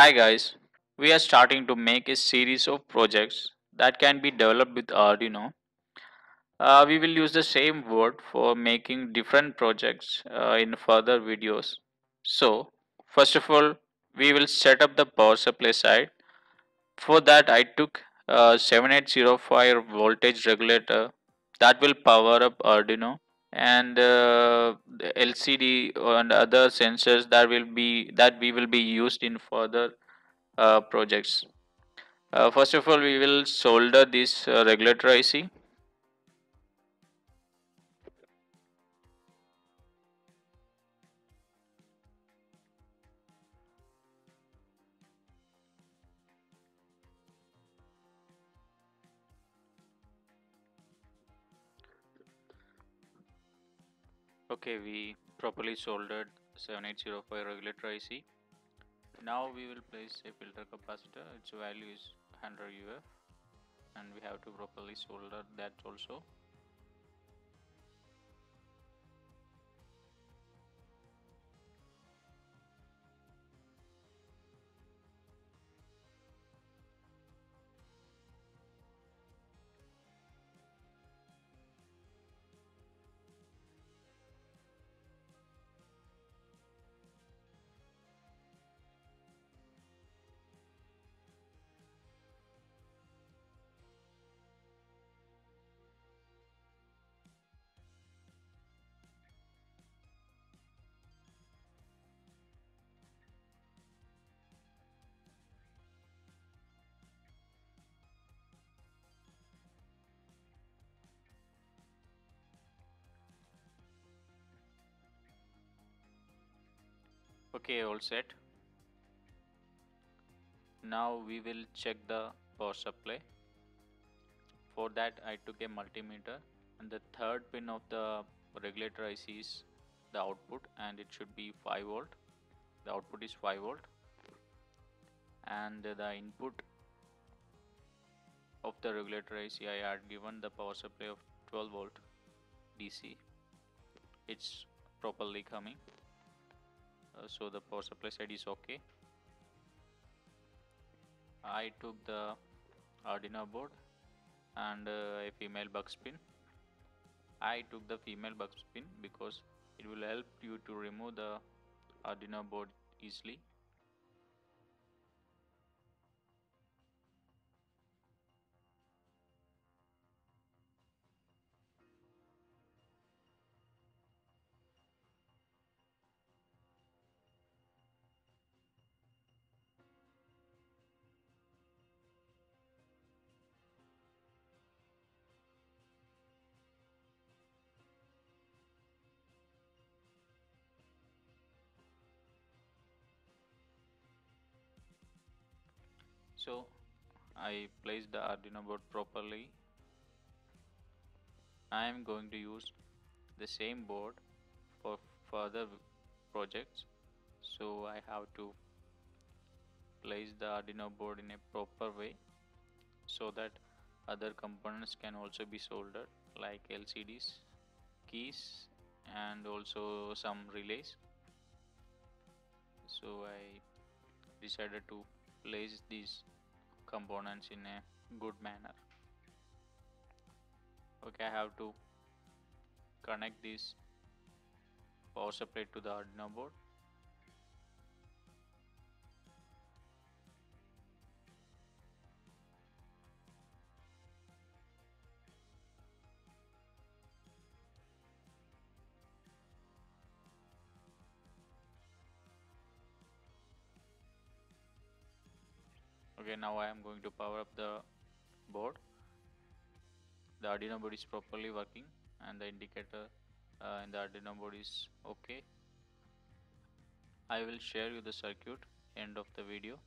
Hi guys, we are starting to make a series of projects that can be developed with Arduino. We will use the same word for making different projects in further videos. So, first of all, we will set up the power supply side. For that, I took a 7805 voltage regulator that will power up Arduino and the LCD and other sensors that we will be used in further projects. First of all, we will solder this regulator IC. Okay, we properly soldered 7805 regulator IC. Now we will place a filter capacitor. Its value is 100 UF, and we have to properly solder that also. Okay, all set. Now we will check the power supply. For that, I took a multimeter, and the third pin of the regulator IC is the output, and it should be 5 volt. The output is 5 volt, and the input of the regulator IC I had given the power supply of 12 volt DC. It's properly coming, so the power supply side is okay. I took the Arduino board and a female buck pin. I took the female buck pin because it will help you to remove the Arduino board easily. So I placed the Arduino board properly. I am going to use the same board for further projects, so I have to place the Arduino board in a proper way so that other components can also be soldered, like LCDs, keys, and also some relays. So I decided to place these components in a good manner. Okay, I have to connect this power supply to the Arduino board. Okay, now I am going to power up the board. The Arduino board is properly working and the indicator in the Arduino board is okay. I will share you the circuit end of the video.